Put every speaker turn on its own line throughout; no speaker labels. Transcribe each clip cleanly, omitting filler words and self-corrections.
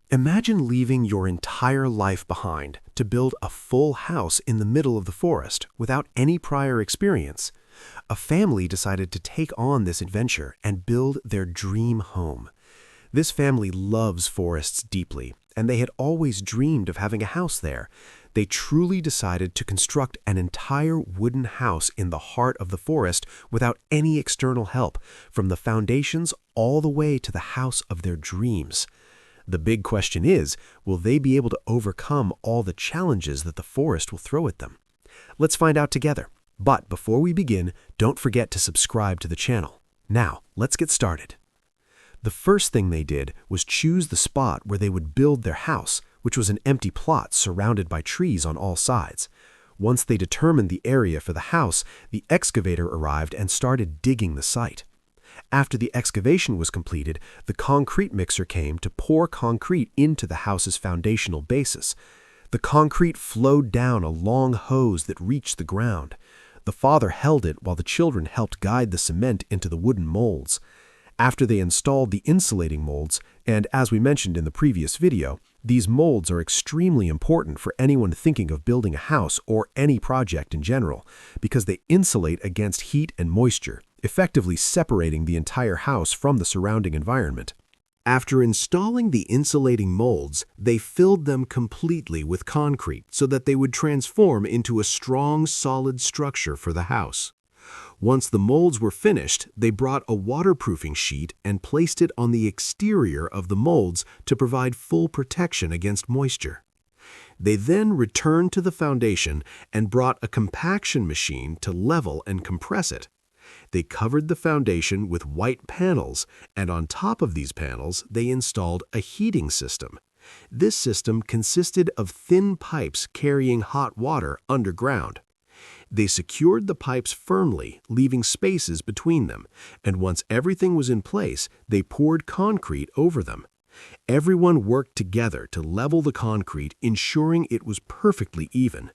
Imagine leaving your entire life behind to build a full house in the middle of the forest without any prior experience. A family decided to take on this adventure and build their dream home. This family loves forests deeply, and they had always dreamed of having a house there. They truly decided to construct an entire wooden house in the heart of the forest without any external help, from the foundations all the way to the house of their dreams. The big question is, will they be able to overcome all the challenges that the forest will throw at them? Let's find out together. But before we begin, don't forget to subscribe to the channel. Now, let's get started. The first thing they did was choose the spot where they would build their house, which was an empty plot surrounded by trees on all sides. Once they determined the area for the house, the excavator arrived and started digging the site. After the excavation was completed, the concrete mixer came to pour concrete into the house's foundational basis. The concrete flowed down a long hose that reached the ground. The father held it while the children helped guide the cement into the wooden molds. After they installed the insulating molds, and as we mentioned in the previous video, these molds are extremely important for anyone thinking of building a house or any project in general, because they insulate against heat and moisture, effectively separating the entire house from the surrounding environment. After installing the insulating molds, they filled them completely with concrete so that they would transform into a strong, solid structure for the house. Once the molds were finished, they brought a waterproofing sheet and placed it on the exterior of the molds to provide full protection against moisture. They then returned to the foundation and brought a compaction machine to level and compress it. They covered the foundation with white panels, and on top of these panels, they installed a heating system. This system consisted of thin pipes carrying hot water underground. They secured the pipes firmly, leaving spaces between them, and once everything was in place, they poured concrete over them. Everyone worked together to level the concrete, ensuring it was perfectly even.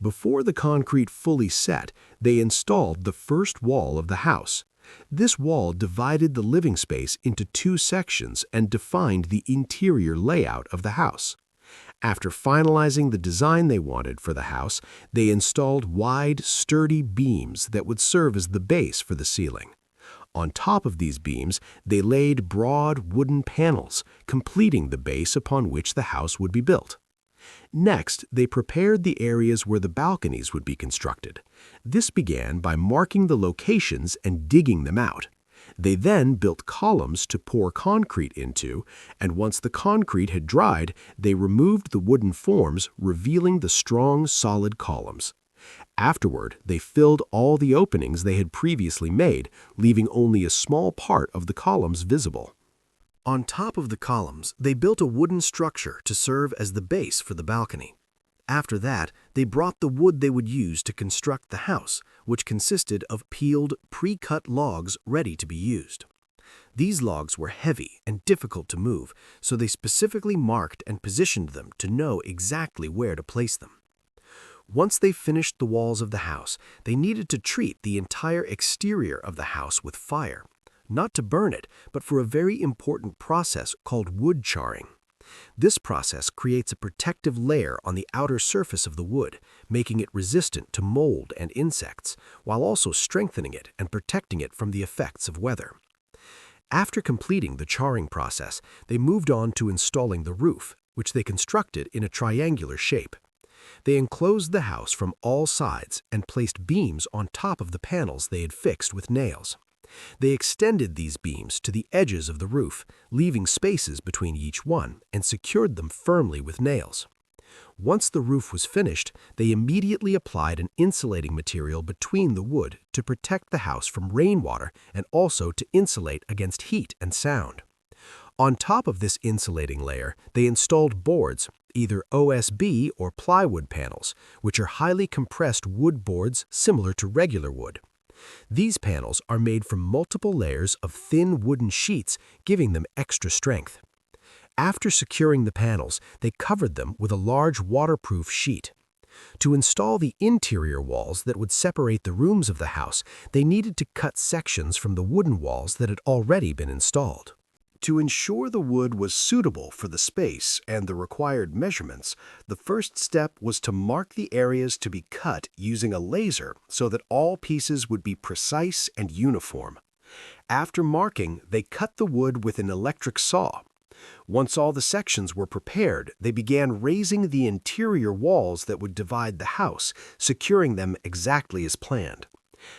Before the concrete fully set, they installed the first wall of the house. This wall divided the living space into two sections and defined the interior layout of the house. After finalizing the design they wanted for the house, they installed wide, sturdy beams that would serve as the base for the ceiling. On top of these beams, they laid broad wooden panels, completing the base upon which the house would be built. Next, they prepared the areas where the balconies would be constructed. This began by marking the locations and digging them out. They then built columns to pour concrete into, and once the concrete had dried, they removed the wooden forms, revealing the strong, solid columns. Afterward, they filled all the openings they had previously made, leaving only a small part of the columns visible. On top of the columns, they built a wooden structure to serve as the base for the balcony. After that, they brought the wood they would use to construct the house, which consisted of peeled, pre-cut logs ready to be used. These logs were heavy and difficult to move, so they specifically marked and positioned them to know exactly where to place them. Once they finished the walls of the house, they needed to treat the entire exterior of the house with fire. Not to burn it, but for a very important process called wood charring. This process creates a protective layer on the outer surface of the wood, making it resistant to mold and insects, while also strengthening it and protecting it from the effects of weather. After completing the charring process, they moved on to installing the roof, which they constructed in a triangular shape. They enclosed the house from all sides and placed beams on top of the panels they had fixed with nails. They extended these beams to the edges of the roof, leaving spaces between each one, and secured them firmly with nails. Once the roof was finished, they immediately applied an insulating material between the wood to protect the house from rainwater and also to insulate against heat and sound. On top of this insulating layer, they installed boards, either OSB or plywood panels, which are highly compressed wood boards similar to regular wood. These panels are made from multiple layers of thin wooden sheets, giving them extra strength. After securing the panels, they covered them with a large waterproof sheet. To install the interior walls that would separate the rooms of the house, they needed to cut sections from the wooden walls that had already been installed. To ensure the wood was suitable for the space and the required measurements, the first step was to mark the areas to be cut using a laser so that all pieces would be precise and uniform. After marking, they cut the wood with an electric saw. Once all the sections were prepared, they began raising the interior walls that would divide the house, securing them exactly as planned.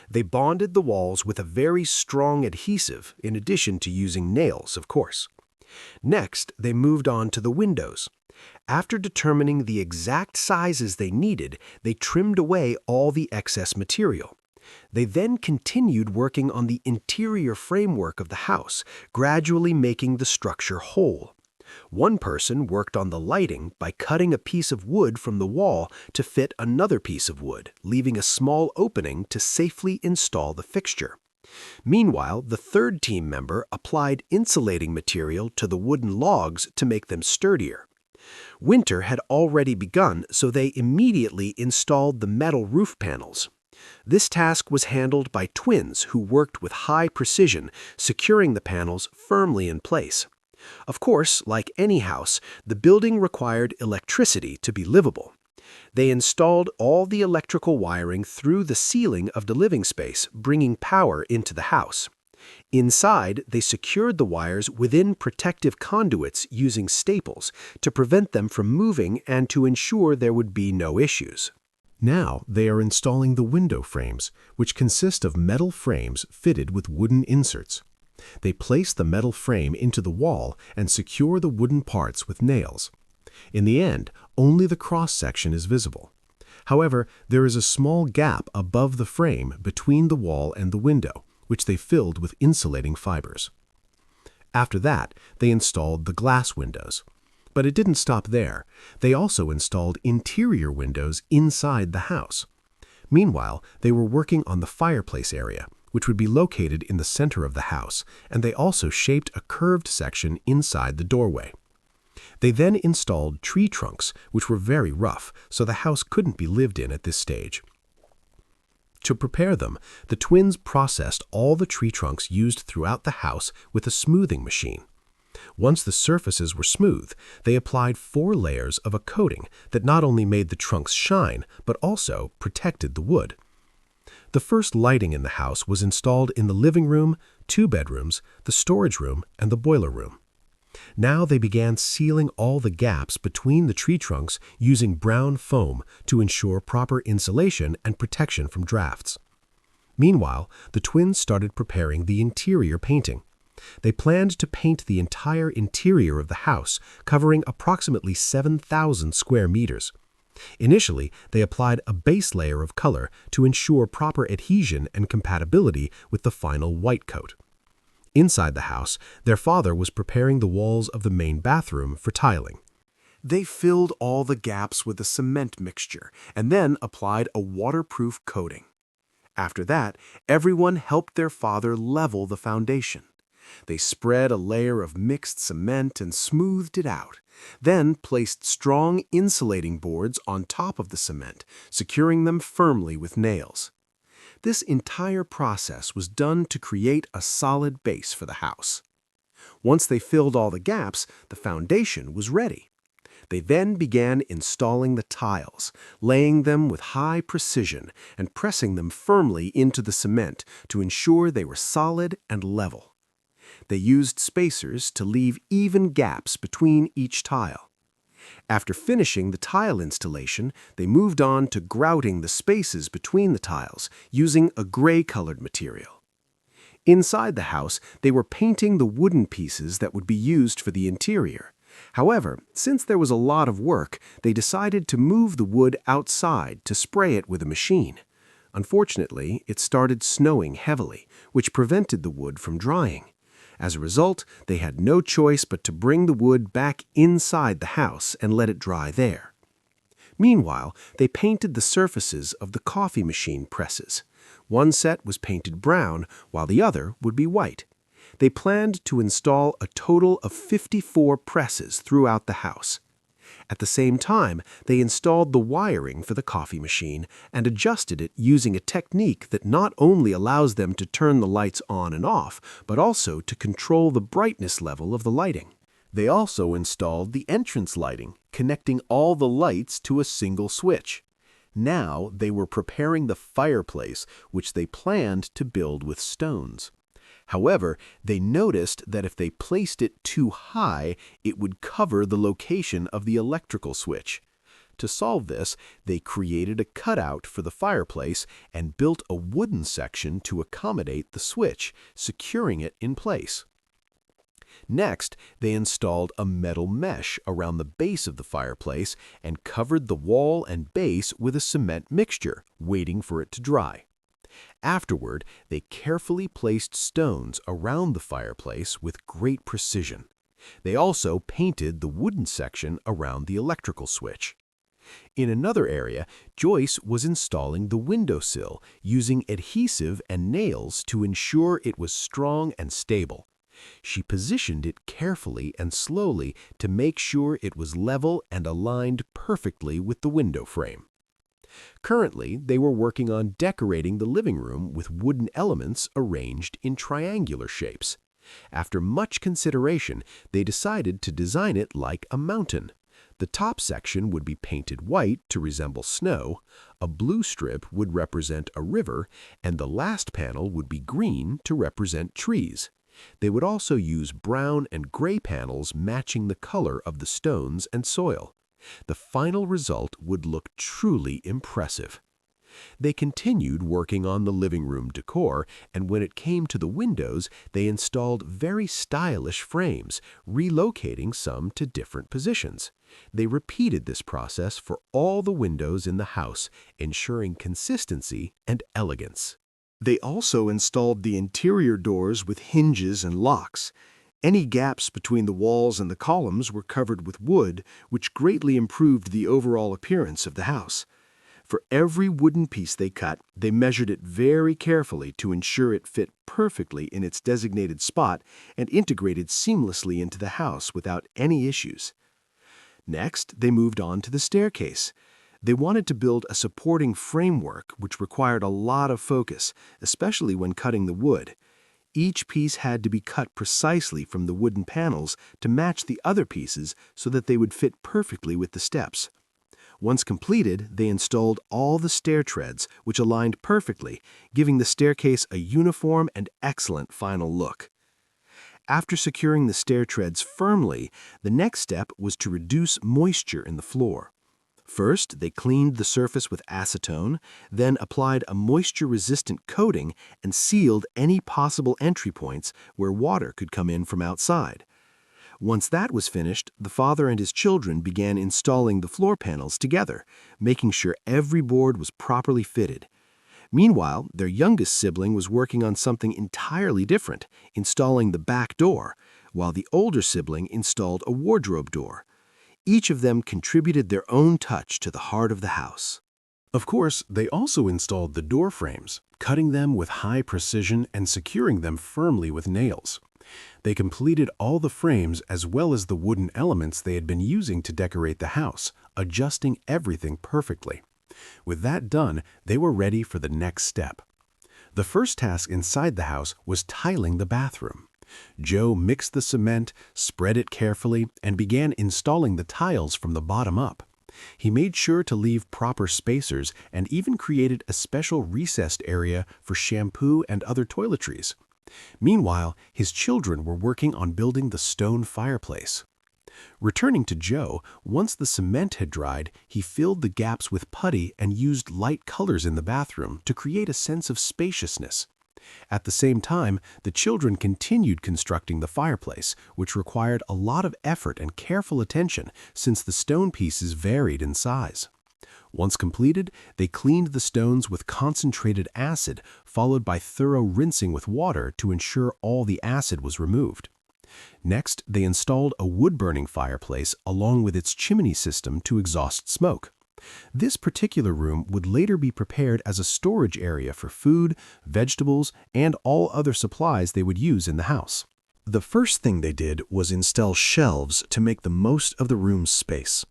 They bonded the walls with a very strong adhesive, in addition to using nails, of course. Next, they moved on to the windows. After determining the exact sizes they needed, they trimmed away all the excess material. They then continued working on the interior framework of the house, gradually making the structure whole. One person worked on the lighting by cutting a piece of wood from the wall to fit another piece of wood, leaving a small opening to safely install the fixture. Meanwhile, the third team member applied insulating material to the wooden logs to make them sturdier. Winter had already begun, so they immediately installed the metal roof panels. This task was handled by twins who worked with high precision, securing the panels firmly in place. Of course, like any house, the building required electricity to be livable. They installed all the electrical wiring through the ceiling of the living space, bringing power into the house. Inside, they secured the wires within protective conduits using staples to prevent them from moving and to ensure there would be no issues. Now they are installing the window frames, which consist of metal frames fitted with wooden inserts. They place the metal frame into the wall and secure the wooden parts with nails. In the end, only the cross-section is visible. However, there is a small gap above the frame between the wall and the window, which they filled with insulating fibers. After that, they installed the glass windows. But it didn't stop there. They also installed interior windows inside the house. Meanwhile, they were working on the fireplace area, which would be located in the center of the house, and they also shaped a curved section inside the doorway. They then installed tree trunks, which were very rough, so the house couldn't be lived in at this stage. To prepare them, the twins processed all the tree trunks used throughout the house with a smoothing machine. Once the surfaces were smooth, they applied 4 layers of a coating that not only made the trunks shine, but also protected the wood. The first lighting in the house was installed in the living room, 2 bedrooms, the storage room, and the boiler room. Now they began sealing all the gaps between the tree trunks using brown foam to ensure proper insulation and protection from drafts. Meanwhile, the twins started preparing the interior painting. They planned to paint the entire interior of the house, covering approximately 7,000 square meters. Initially, they applied a base layer of color to ensure proper adhesion and compatibility with the final white coat. Inside the house, their father was preparing the walls of the main bathroom for tiling. They filled all the gaps with a cement mixture and then applied a waterproof coating. After that, everyone helped their father level the foundation. They spread a layer of mixed cement and smoothed it out, then placed strong insulating boards on top of the cement, securing them firmly with nails. This entire process was done to create a solid base for the house. Once they filled all the gaps, the foundation was ready. They then began installing the tiles, laying them with high precision and pressing them firmly into the cement to ensure they were solid and level. They used spacers to leave even gaps between each tile. After finishing the tile installation, they moved on to grouting the spaces between the tiles using a gray-colored material. Inside the house, they were painting the wooden pieces that would be used for the interior. However, since there was a lot of work, they decided to move the wood outside to spray it with a machine. Unfortunately, it started snowing heavily, which prevented the wood from drying. As a result, they had no choice but to bring the wood back inside the house and let it dry there. Meanwhile, they painted the surfaces of the coffee machine presses. One set was painted brown, while the other would be white. They planned to install a total of 54 presses throughout the house. At the same time, they installed the wiring for the coffee machine and adjusted it using a technique that not only allows them to turn the lights on and off, but also to control the brightness level of the lighting. They also installed the entrance lighting, connecting all the lights to a single switch. Now they were preparing the fireplace, which they planned to build with stones. However, they noticed that if they placed it too high, it would cover the location of the electrical switch. To solve this, they created a cutout for the fireplace and built a wooden section to accommodate the switch, securing it in place. Next, they installed a metal mesh around the base of the fireplace and covered the wall and base with a cement mixture, waiting for it to dry. Afterward, they carefully placed stones around the fireplace with great precision. They also painted the wooden section around the electrical switch. In another area, Joyce was installing the windowsill using adhesive and nails to ensure it was strong and stable. She positioned it carefully and slowly to make sure it was level and aligned perfectly with the window frame. Currently, they were working on decorating the living room with wooden elements arranged in triangular shapes. After much consideration, they decided to design it like a mountain. The top section would be painted white to resemble snow, a blue strip would represent a river, and the last panel would be green to represent trees. They would also use brown and gray panels matching the color of the stones and soil. The final result would look truly impressive. They continued working on the living room decor, and when it came to the windows, they installed very stylish frames, relocating some to different positions. They repeated this process for all the windows in the house, ensuring consistency and elegance. They also installed the interior doors with hinges and locks. Any gaps between the walls and the columns were covered with wood, which greatly improved the overall appearance of the house. For every wooden piece they cut, they measured it very carefully to ensure it fit perfectly in its designated spot and integrated seamlessly into the house without any issues. Next, they moved on to the staircase. They wanted to build a supporting framework which required a lot of focus, especially when cutting the wood. Each piece had to be cut precisely from the wooden panels to match the other pieces so that they would fit perfectly with the steps. Once completed, they installed all the stair treads, which aligned perfectly, giving the staircase a uniform and excellent final look. After securing the stair treads firmly, the next step was to reduce moisture in the floor. First, they cleaned the surface with acetone, then applied a moisture-resistant coating and sealed any possible entry points where water could come in from outside. Once that was finished, the father and his children began installing the floor panels together, making sure every board was properly fitted. Meanwhile, their youngest sibling was working on something entirely different, installing the back door, while the older sibling installed a wardrobe door. Each of them contributed their own touch to the heart of the house. Of course, they also installed the door frames, cutting them with high precision and securing them firmly with nails. They completed all the frames as well as the wooden elements they had been using to decorate the house, adjusting everything perfectly. With that done, they were ready for the next step. The first task inside the house was tiling the bathroom. Joe mixed the cement, spread it carefully, and began installing the tiles from the bottom up. He made sure to leave proper spacers and even created a special recessed area for shampoo and other toiletries. Meanwhile, his children were working on building the stone fireplace. Returning to Joe, once the cement had dried, he filled the gaps with putty and used light colors in the bathroom to create a sense of spaciousness. At the same time, the children continued constructing the fireplace, which required a lot of effort and careful attention since the stone pieces varied in size. Once completed, they cleaned the stones with concentrated acid, followed by thorough rinsing with water to ensure all the acid was removed. Next, they installed a wood-burning fireplace along with its chimney system to exhaust smoke. This particular room would later be prepared as a storage area for food, vegetables, and all other supplies they would use in the house. The first thing they did was install shelves to make the most of the room's space.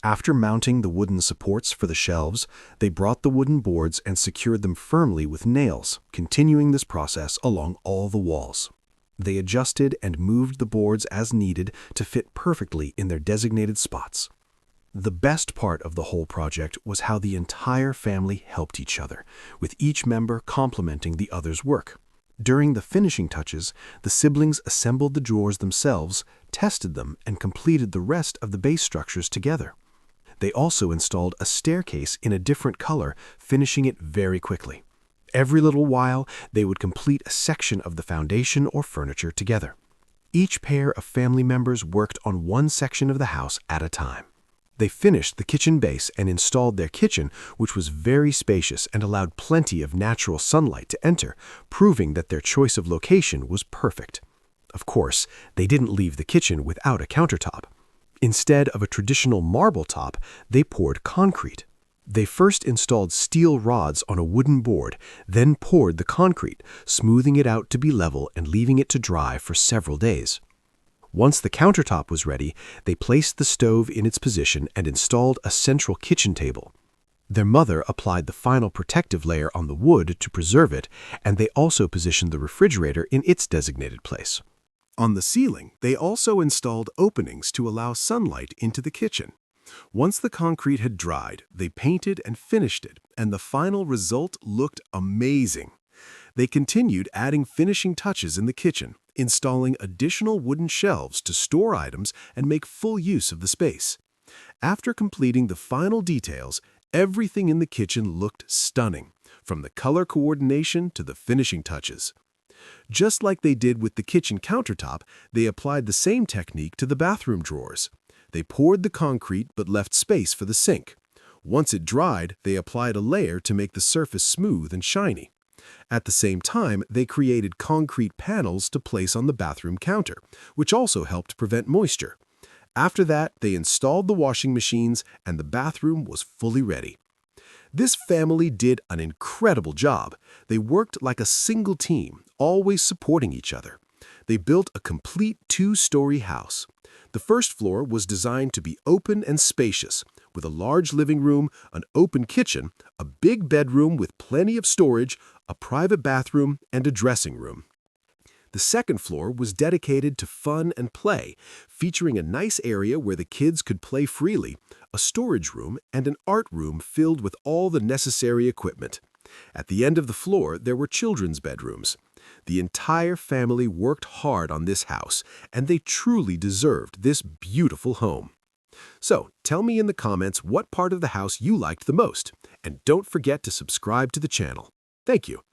After mounting the wooden supports for the shelves, they brought the wooden boards and secured them firmly with nails, continuing this process along all the walls. They adjusted and moved the boards as needed to fit perfectly in their designated spots. The best part of the whole project was how the entire family helped each other, with each member complementing the other's work. During the finishing touches, the siblings assembled the drawers themselves, tested them, and completed the rest of the base structures together. They also installed a staircase in a different color, finishing it very quickly. Every little while, they would complete a section of the foundation or furniture together. Each pair of family members worked on one section of the house at a time. They finished the kitchen base and installed their kitchen, which was very spacious and allowed plenty of natural sunlight to enter, proving that their choice of location was perfect. Of course, they didn't leave the kitchen without a countertop. Instead of a traditional marble top, they poured concrete. They first installed steel rods on a wooden board, then poured the concrete, smoothing it out to be level and leaving it to dry for several days. Once the countertop was ready, they placed the stove in its position and installed a central kitchen table. Their mother applied the final protective layer on the wood to preserve it, and they also positioned the refrigerator in its designated place. On the ceiling, they also installed openings to allow sunlight into the kitchen. Once the concrete had dried, they painted and finished it, and the final result looked amazing. They continued adding finishing touches in the kitchen, installing additional wooden shelves to store items and make full use of the space. After completing the final details, everything in the kitchen looked stunning, from the color coordination to the finishing touches. Just like they did with the kitchen countertop, they applied the same technique to the bathroom drawers. They poured the concrete but left space for the sink. Once it dried, they applied a layer to make the surface smooth and shiny. At the same time, they created concrete panels to place on the bathroom counter, which also helped prevent moisture. After that, they installed the washing machines, and the bathroom was fully ready. This family did an incredible job. They worked like a single team, always supporting each other. They built a complete two-story house. The first floor was designed to be open and spacious, with a large living room, an open kitchen, a big bedroom with plenty of storage, a private bathroom, and a dressing room. The second floor was dedicated to fun and play, featuring a nice area where the kids could play freely, a storage room, and an art room filled with all the necessary equipment. At the end of the floor, there were children's bedrooms. The entire family worked hard on this house, and they truly deserved this beautiful home. So, tell me in the comments what part of the house you liked the most, and don't forget to subscribe to the channel. Thank you.